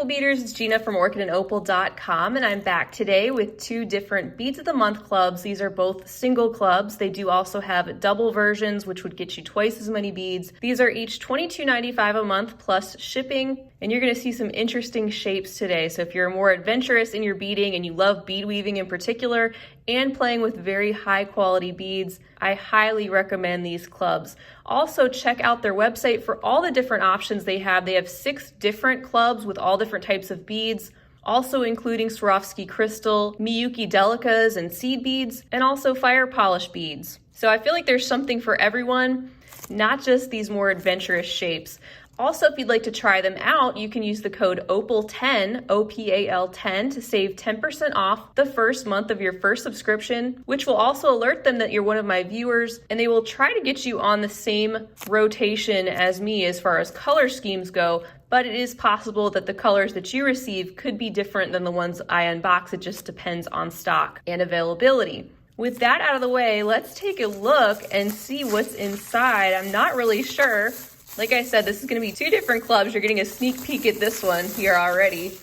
beautiful beaders, it's Gina from orchidandopal.com, and I'm back today with two different Beads of the Month clubs. These are both single clubs. They do also have double versions, which would get you twice as many beads. These are each $22.95 a month plus shipping, and you're going to see some interesting shapes today. So if you're more adventurous in your beading and you love bead weaving in particular and playing with very high quality beads, I highly recommend these clubs. Also, check out their website for all the different options they have. They have 6 different clubs with all different types of beads, also including Swarovski crystal, Miyuki Delicas and seed beads, and also fire polish beads. So I feel like there's something for everyone, not just these more adventurous shapes. Also, if you'd like to try them out, you can use the code OPAL10, OPAL10, to save 10% off the first month of your first subscription, which will also alert them that you're one of my viewers, and they will try to get you on the same rotation as me as far as color schemes go, but it is possible that the colors that you receive could be different than the ones I unbox. It just depends on stock and availability. With that out of the way, let's take a look and see what's inside. I'm not really sure. Like I said, this is going to be 2 different clubs. You're getting a sneak peek at this one here already.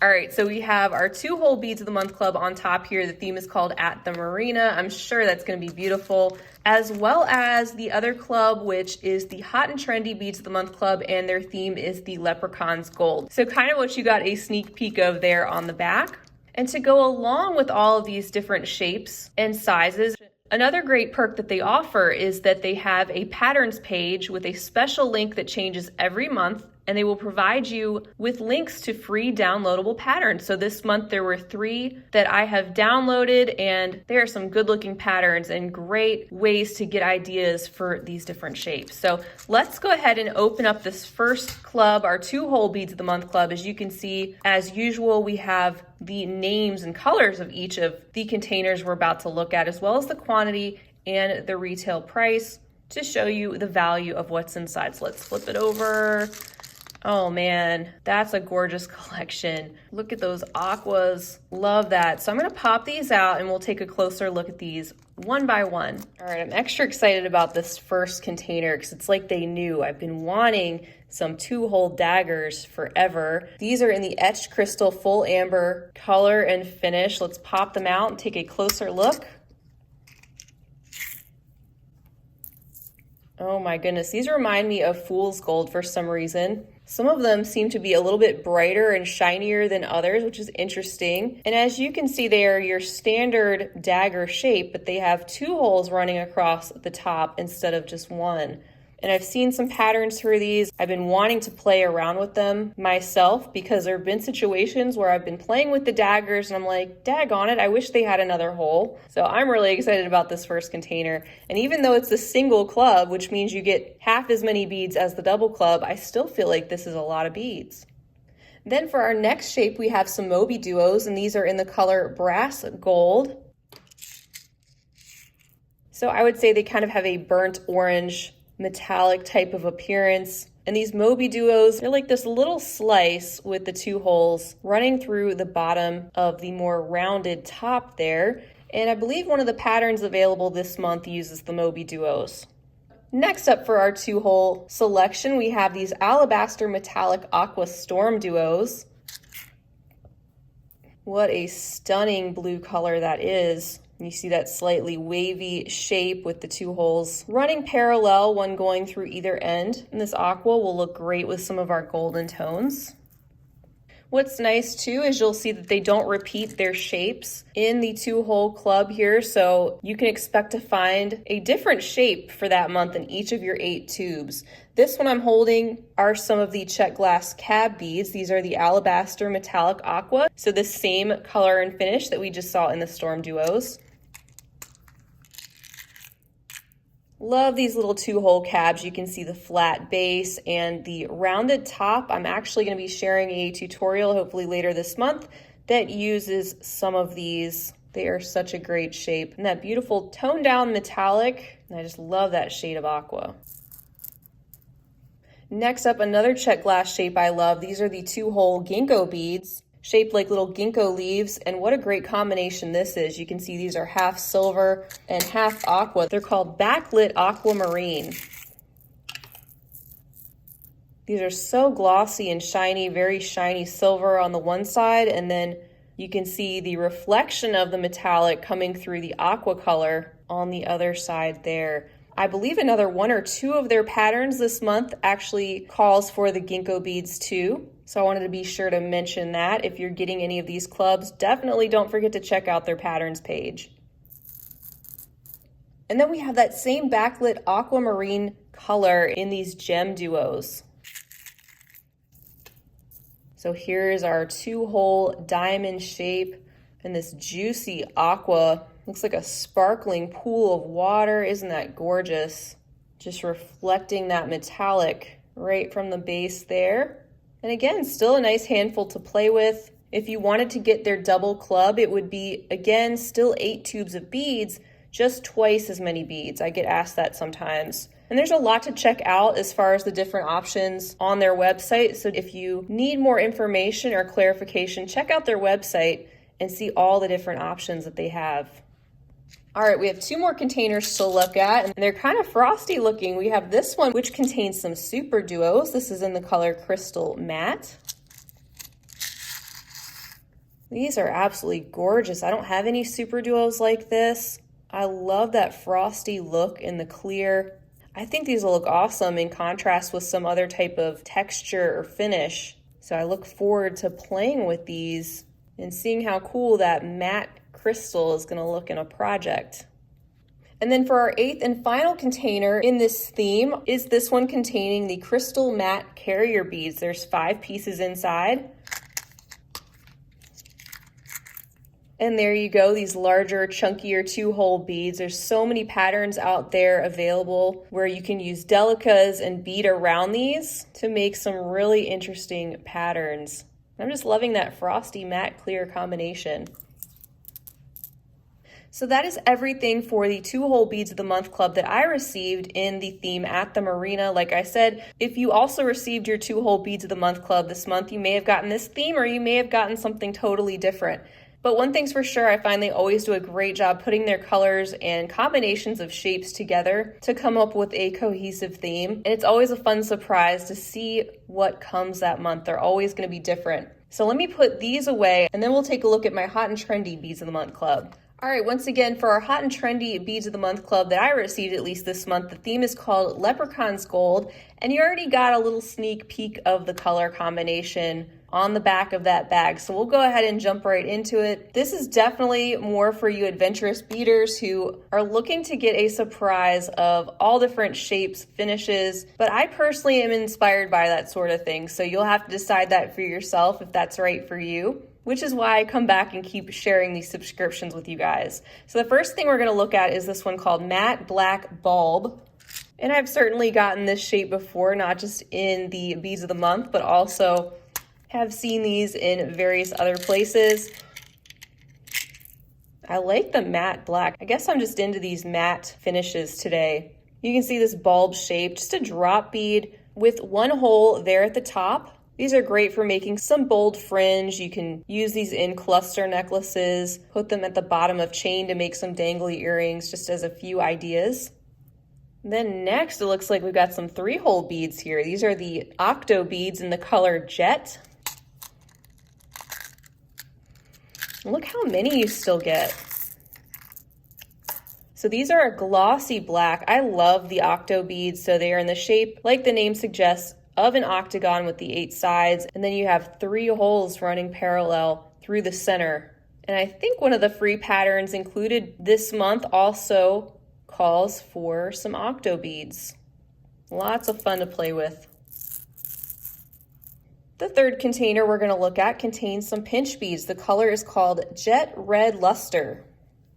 All right, so we have our 2-hole Beads of the Month club on top here. The theme is called At the Marina. I'm sure that's going to be beautiful, as well as the other club, which is the Hot and Trendy Beads of the Month club, and their theme is the Leprechaun's Gold. So kind of what you got a sneak peek of there on the back. And to go along with all of these different shapes and sizes, another great perk that they offer is that they have a patterns page with a special link that changes every month, and they will provide you with links to free downloadable patterns. So this month there were 3 that I have downloaded, and there are some good looking patterns and great ways to get ideas for these different shapes. So let's go ahead and open up this first club, our 2-hole Beads of the Month club. As you can see, as usual, we have the names and colors of each of the containers we're about to look at, as well as the quantity and the retail price to show you the value of what's inside. So let's flip it over. Oh man, that's a gorgeous collection. Look at those aquas. Love that. So I'm going to pop these out and we'll take a closer look at these one by one. All right, I'm extra excited about this first container because it's like they knew. I've been wanting some 2-hole daggers forever. These are in the etched crystal full amber color and finish. Let's pop them out and take a closer look. Oh my goodness, these remind me of fool's gold for some reason. Some of them seem to be a little bit brighter and shinier than others, which is interesting. And as you can see, they are your standard dagger shape, but they have 2 holes running across the top instead of just 1. And I've seen some patterns for these. I've been wanting to play around with them myself because there have been situations where I've been playing with the daggers and I'm like, daggone it, I wish they had another hole. So I'm really excited about this first container. And even though it's a single club, which means you get half as many beads as the double club, I still feel like this is a lot of beads. Then for our next shape, we have some Moby Duos, and these are in the color Brass Gold. So I would say they kind of have a burnt orange metallic type of appearance. And these Moby Duos, they're like this little slice with the 2 holes running through the bottom of the more rounded top there. And I believe one of the patterns available this month uses the Moby Duos. Next up for our 2-hole selection, we have these Alabaster Metallic Aqua Storm Duos. What a stunning blue color that is. You see that slightly wavy shape with the 2 holes running parallel, one going through either end. And this aqua will look great with some of our golden tones. What's nice too is you'll see that they don't repeat their shapes in the 2-hole club here, so you can expect to find a different shape for that month in each of your 8 tubes. This one I'm holding are some of the Czech glass cab beads. These are the Alabaster Metallic Aqua, so the same color and finish that we just saw in the Storm Duos. Love these little 2-hole cabs. You can see the flat base and the rounded top. I'm actually going to be sharing a tutorial hopefully later this month that uses some of these. They are such a great shape. And that beautiful toned down metallic. And I just love that shade of aqua. Next up, another Czech glass shape I love. These are the 2-hole ginkgo beads, shaped like little ginkgo leaves, and what a great combination this is. You can see these are half silver and half aqua. They're called Backlit Aquamarine. These are so glossy and shiny, very shiny silver on the one side, and then you can see the reflection of the metallic coming through the aqua color on the other side there. I believe another 1 or 2 of their patterns this month actually calls for the ginkgo beads too. So I wanted to be sure to mention that. If you're getting any of these clubs, definitely don't forget to check out their patterns page. And then we have that same backlit aquamarine color in these gem duos. So here's our 2-hole diamond shape and this juicy aqua. Looks like a sparkling pool of water. Isn't that gorgeous? Just reflecting that metallic right from the base there. And again, still a nice handful to play with. If you wanted to get their double club, it would be, again, still 8 tubes of beads, just twice as many beads. I get asked that sometimes. And there's a lot to check out as far as the different options on their website. So if you need more information or clarification, check out their website and see all the different options that they have. All right, we have 2 more containers to look at, and they're kind of frosty looking. We have this one, which contains some super duos. This is in the color Crystal Matte. These are absolutely gorgeous. I don't have any super duos like this. I love that frosty look in the clear. I think these will look awesome in contrast with some other type of texture or finish. So I look forward to playing with these and seeing how cool that matte crystal is going to look in a project. And then for our 8th and final container in this theme is this one containing the crystal matte carrier beads. There's 5 pieces inside. And there you go, these larger, chunkier 2-hole beads. There's so many patterns out there available where you can use Delicas and bead around these to make some really interesting patterns. I'm just loving that frosty matte clear combination. So that is everything for the 2-hole Beads of the Month Club that I received in the theme at the Marina. Like I said, if you also received your 2-hole Beads of the Month Club this month, you may have gotten this theme or you may have gotten something totally different. But one thing's for sure, I find they always do a great job putting their colors and combinations of shapes together to come up with a cohesive theme. And it's always a fun surprise to see what comes that month. They're always going to be different. So let me put these away and then we'll take a look at my Hot and Trendy Beads of the Month Club. All right, once again, for our Hot and Trendy Beads of the Month Club that I received at least this month, the theme is called Leprechaun's Gold, and you already got a little sneak peek of the color combination on the back of that bag. So we'll go ahead and jump right into it. This is definitely more for you adventurous beaders who are looking to get a surprise of all different shapes, finishes, but I personally am inspired by that sort of thing. So you'll have to decide that for yourself if that's right for you, which is why I come back and keep sharing these subscriptions with you guys. So the first thing we're gonna look at is this one called Matte Black Bulb. And I've certainly gotten this shape before, not just in the Beads of the Month, but also have seen these in various other places. I like the matte black. I guess I'm just into these matte finishes today. You can see this bulb shape, just a drop bead with one hole there at the top. These are great for making some bold fringe. You can use these in cluster necklaces, put them at the bottom of chain to make some dangly earrings, just as a few ideas. Then next, it looks like we've got some 3-hole beads here. These are the octo beads in the color Jet. Look how many you still get. So these are a glossy black. I love the octo beads. So they are in the shape, like the name suggests, of an octagon with the 8 sides. And then you have 3 holes running parallel through the center. And I think one of the free patterns included this month also calls for some octo beads. Lots of fun to play with. The third container we're going to look at contains some pinch beads. The color is called Jet Red Luster,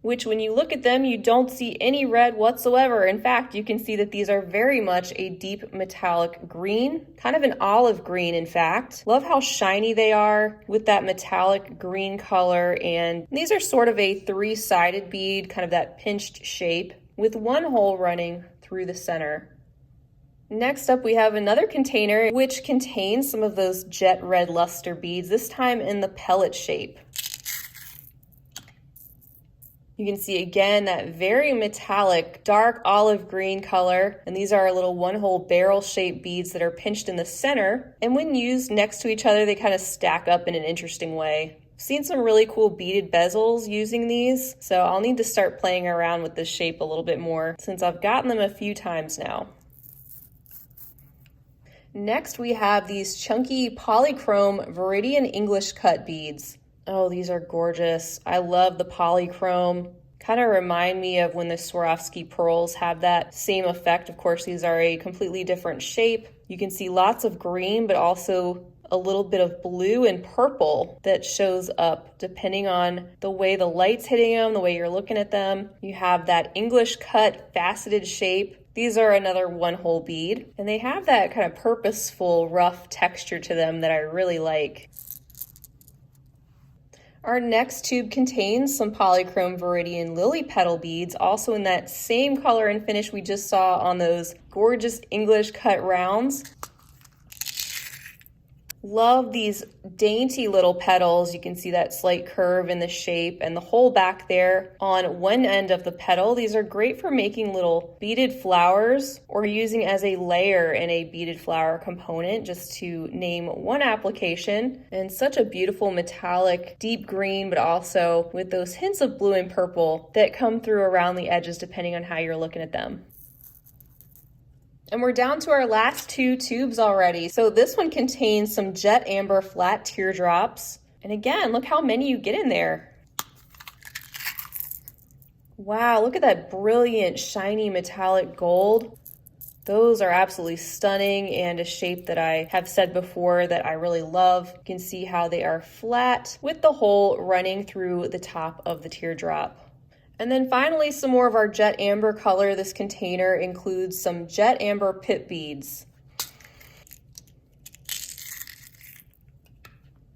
which when you look at them, you don't see any red whatsoever. In fact, you can see that these are very much a deep metallic green, kind of an olive green, in fact. Love how shiny they are with that metallic green color. And these are sort of a 3-sided bead, kind of that pinched shape with one hole running through the center. Next up, we have another container which contains some of those jet red luster beads, this time in the pellet shape. You can see again that very metallic dark olive green color, and these are little one-hole barrel shaped beads that are pinched in the center, and when used next to each other they kind of stack up in an interesting way. I've seen some really cool beaded bezels using these, so I'll need to start playing around with this shape a little bit more since I've gotten them a few times now. Next we have these chunky polychrome Viridian English cut beads. Oh, these are gorgeous. I love the polychrome. Kind of remind me of when the Swarovski pearls have that same effect. Of course, these are a completely different shape. You can see lots of green, but also a little bit of blue and purple that shows up depending on the way the light's hitting them, the way you're looking at them. You have that English cut faceted shape. These are another one-hole bead, and they have that kind of purposeful, rough texture to them that I really like. Our next tube contains some polychrome Viridian lily petal beads, also in that same color and finish we just saw on those gorgeous English cut rounds. Love these dainty little petals. You can see that slight curve in the shape and the hole back there on one end of the petal. These are great for making little beaded flowers or using as a layer in a beaded flower component, just to name one application. And such a beautiful metallic deep green, but also with those hints of blue and purple that come through around the edges depending on how you're looking at them. And we're down to our last two tubes already. So this one contains some jet amber flat teardrops. And again, look how many you get in there. Wow, look at that brilliant, shiny metallic gold. Those are absolutely stunning and a shape that I have said before that I really love. You can see how they are flat with the hole running through the top of the teardrop. And then finally, some more of our jet amber color. This container includes some jet amber pip beads.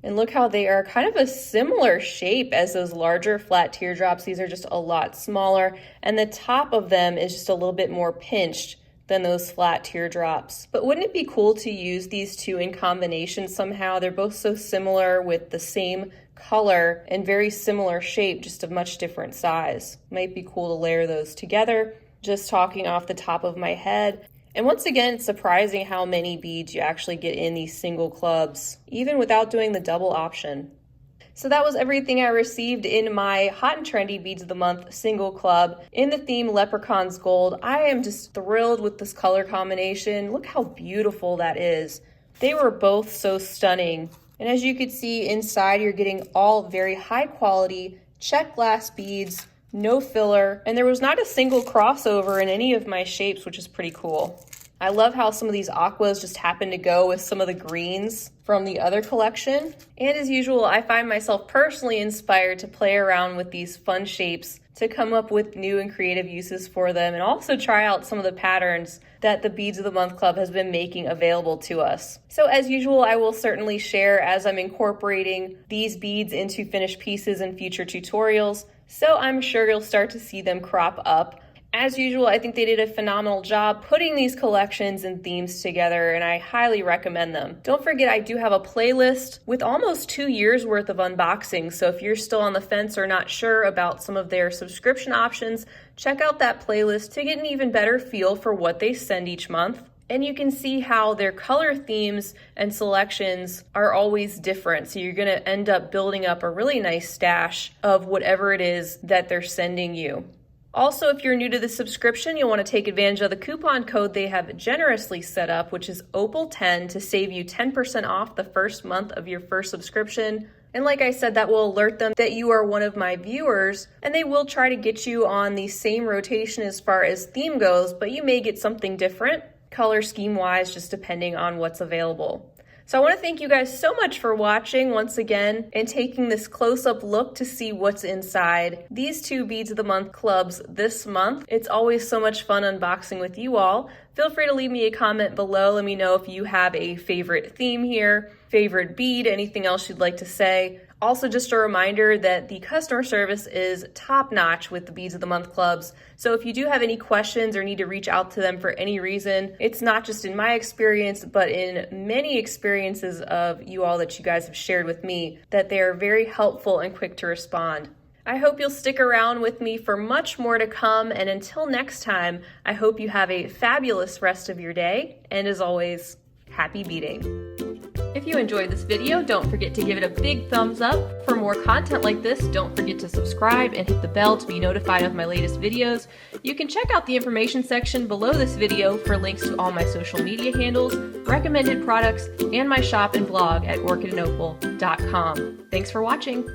And look how they are kind of a similar shape as those larger flat teardrops. These are just a lot smaller, and the top of them is just a little bit more pinched than those flat teardrops. But wouldn't it be cool to use these two in combination somehow? They're both so similar with the same color and very similar shape, just a much different size. Might be cool to layer those together, just talking off the top of my head. And once again, it's surprising how many beads you actually get in these single clubs, even without doing the double option. So that was everything I received in my Hot and Trendy Beads of the Month single club in the theme Leprechaun's Gold. I am just thrilled with this color combination. Look how beautiful that is. They were both so stunning. And as you can see inside, you're getting all very high quality Czech glass beads, no filler, and there was not a single crossover in any of my shapes, which is pretty cool. I love how some of these aquas just happen to go with some of the greens from the other collection. And as usual, I find myself personally inspired to play around with these fun shapes to come up with new and creative uses for them, and also try out some of the patterns that the Beads of the Month Club has been making available to us. So as usual, I will certainly share as I'm incorporating these beads into finished pieces in future tutorials, so I'm sure you'll start to see them crop up. As usual, I think they did a phenomenal job putting these collections and themes together, and I highly recommend them. Don't forget, I do have a playlist with almost 2 years worth of unboxings, so if you're still on the fence or not sure about some of their subscription options, check out that playlist to get an even better feel for what they send each month. And you can see how their color themes and selections are always different. So you're gonna end up building up a really nice stash of whatever it is that they're sending you. Also, if you're new to the subscription, you'll want to take advantage of the coupon code they have generously set up, which is OPAL10, to save you 10% off the first month of your first subscription. And like I said, that will alert them that you are one of my viewers, and they will try to get you on the same rotation as far as theme goes, but you may get something different, color scheme wise, just depending on what's available. So I want to thank you guys so much for watching once again and taking this close-up look to see what's inside these two Beads of the Month clubs this month. It's always so much fun unboxing with you all. Feel free to leave me a comment below. Let me know if you have a favorite theme here, favorite bead, anything else you'd like to say. Also, just a reminder that the customer service is top-notch with the Beads of the Month clubs. So if you do have any questions or need to reach out to them for any reason, it's not just in my experience, but in many experiences of you all that you guys have shared with me, that they are very helpful and quick to respond. I hope you'll stick around with me for much more to come, and until next time, I hope you have a fabulous rest of your day, and as always, happy beading. If you enjoyed this video, don't forget to give it a big thumbs up. For more content like this, don't forget to subscribe and hit the bell to be notified of my latest videos. You can check out the information section below this video for links to all my social media handles, recommended products, and my shop and blog at orchidandopal.com. Thanks for watching.